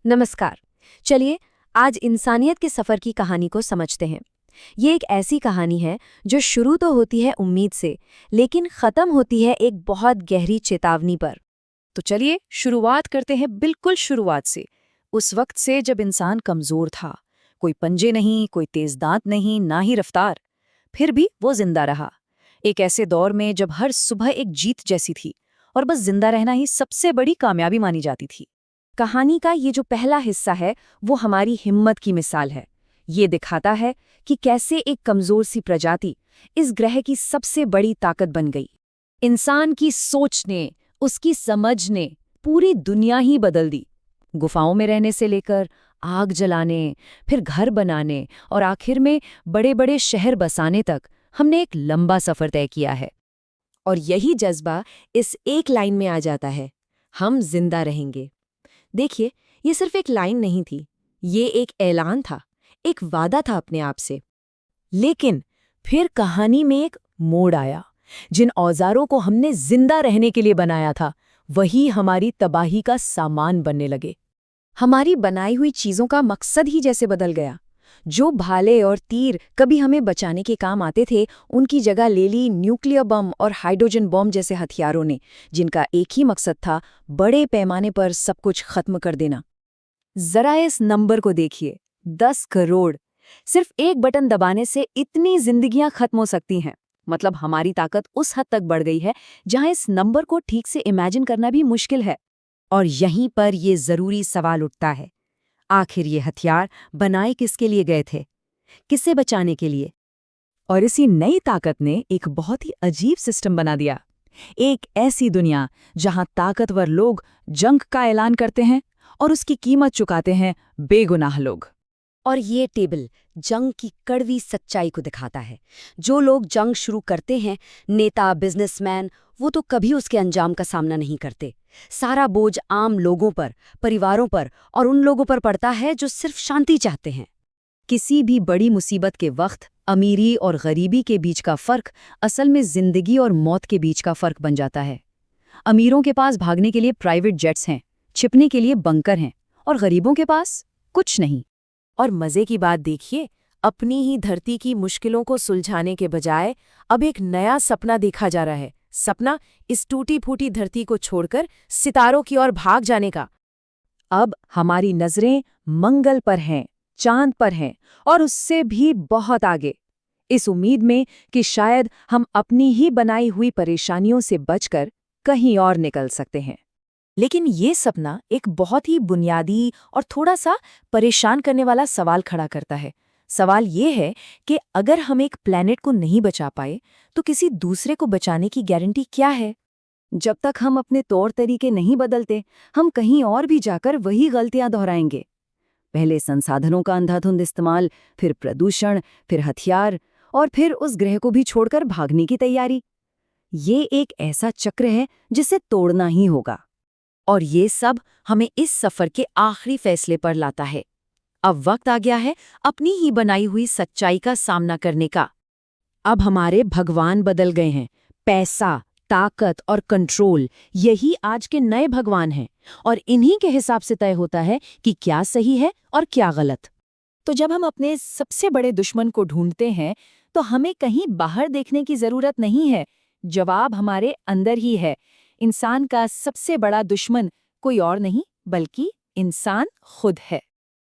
नमस्कार। चलिए आज इंसानियत के सफ़र की कहानी को समझते हैं। ये एक ऐसी कहानी है जो शुरू तो होती है उम्मीद से, लेकिन ख़त्म होती है एक बहुत गहरी चेतावनी पर। तो चलिए शुरुआत करते हैं बिल्कुल शुरुआत से। उस वक्त से जब इंसान कमजोर था, कोई पंजे नहीं, कोई तेज दांत नहीं, ना ही रफ्तार, फिर भी वो जिंदा रहा। एक ऐसे दौर में जब हर सुबह एक जीत जैसी थी और बस जिंदा रहना ही सबसे बड़ी कामयाबी मानी जाती थी। कहानी का ये जो पहला हिस्सा है वो हमारी हिम्मत की मिसाल है। ये दिखाता है कि कैसे एक कमज़ोर सी प्रजाति इस ग्रह की सबसे बड़ी ताकत बन गई। इंसान की सोच ने, उसकी समझ ने पूरी दुनिया ही बदल दी। गुफाओं में रहने से लेकर आग जलाने, फिर घर बनाने और आखिर में बड़े बड़े शहर बसाने तक हमने एक लंबा सफर तय किया है। और यही जज्बा इस एक लाइन में आ जाता है, हम जिंदा रहेंगे। देखिए, ये सिर्फ एक लाइन नहीं थी, ये एक ऐलान था, एक वादा था अपने आप से। लेकिन फिर कहानी में एक मोड़ आया। जिन औजारों को हमने जिंदा रहने के लिए बनाया था, वही हमारी तबाही का सामान बनने लगे। हमारी बनाई हुई चीजों का मकसद ही जैसे बदल गया। जो भाले और तीर कभी हमें बचाने के काम आते थे, उनकी जगह ले ली न्यूक्लियर बम और हाइड्रोजन बम जैसे हथियारों ने, जिनका एक ही मकसद था, बड़े पैमाने पर सब कुछ खत्म कर देना। जरा इस नंबर को देखिए, 10 करोड़। सिर्फ एक बटन दबाने से इतनी जिंदगियां खत्म हो सकती हैं। मतलब हमारी ताकत उस हद तक बढ़ गई है जहां इस नंबर को ठीक से इमेजिन करना भी मुश्किल है। और यहीं पर ये जरूरी सवाल उठता है, आखिर ये हथियार बनाए किसके लिए गए थे, किसे बचाने के लिए? और इसी नई ताकत ने एक बहुत ही अजीब सिस्टम बना दिया। एक ऐसी दुनिया जहां ताकतवर लोग जंग का ऐलान करते हैं और उसकी कीमत चुकाते हैं बेगुनाह लोग। और ये टेबल जंग की कड़वी सच्चाई को दिखाता है। जो लोग जंग शुरू करते हैं, नेता, बिजनेसमैन, वो तो कभी उसके अंजाम का सामना नहीं करते। सारा बोझ आम लोगों पर, परिवारों पर और उन लोगों पर पड़ता है जो सिर्फ शांति चाहते हैं। किसी भी बड़ी मुसीबत के वक्त अमीरी और गरीबी के बीच का फर्क असल में जिंदगी और मौत के बीच का फर्क बन जाता है। अमीरों के पास भागने के लिए प्राइवेट जेट्स हैं, छिपने के लिए बंकर हैं, और गरीबों के पास कुछ नहीं। और मजे की बात देखिए, अपनी ही धरती की मुश्किलों को सुलझाने के बजाय अब एक नया सपना देखा जा रहा है। सपना इस टूटी फूटी धरती को छोड़कर सितारों की ओर भाग जाने का। अब हमारी नजरें मंगल पर हैं, चांद पर हैं, और उससे भी बहुत आगे। इस उम्मीद में कि शायद हम अपनी ही बनाई हुई परेशानियों से बचकर कहीं और निकल सकते हैं। लेकिन ये सपना एक बहुत ही बुनियादी और थोड़ा सा परेशान करने वाला सवाल खड़ा करता है। सवाल ये है कि अगर हम एक प्लैनेट को नहीं बचा पाए, तो किसी दूसरे को बचाने की गारंटी क्या है? जब तक हम अपने तौर तरीके नहीं बदलते, हम कहीं और भी जाकर वही गलतियां दोहराएंगे। पहले संसाधनों का अंधाधुंध इस्तेमाल, फिर प्रदूषण, फिर हथियार, और फिर उस ग्रह को भी छोड़कर भागने की तैयारी। ये एक ऐसा चक्र है जिसे तोड़ना ही होगा। और ये सब हमें इस सफर के आखिरी फैसले पर लाता है। अब वक्त आ गया है अपनी ही बनाई हुई सच्चाई का सामना करने का। अब हमारे भगवान बदल गए हैं। पैसा, ताकत और कंट्रोल, यही आज के नए भगवान हैं, और इन्हीं के हिसाब से तय होता है कि क्या सही है और क्या गलत। तो जब हम अपने सबसे बड़े दुश्मन को ढूंढते हैं, तो हमें कहीं बाहर देखने की जरूरत नहीं है। जवाब हमारे अंदर ही है। इंसान का सबसे बड़ा दुश्मन कोई और नहीं बल्कि इंसान खुद है।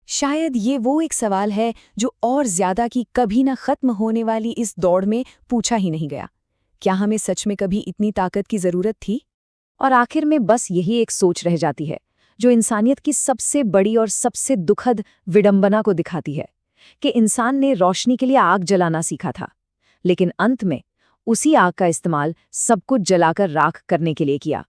शायद ये वो एक सवाल है जो और ज्यादा की कभी न खत्म होने वाली इस दौड़ में पूछा ही नहीं गया। क्या हमें सच में कभी इतनी ताकत की जरूरत थी? और आखिर में बस यही एक सोच रह जाती है, जो इंसानियत की सबसे बड़ी और सबसे दुखद विडंबना को दिखाती है, कि इंसान ने रोशनी के लिए आग जलाना सीखा था, लेकिन अंत में उसी आग का इस्तेमाल सब कुछ जलाकर राख करने के लिए किया।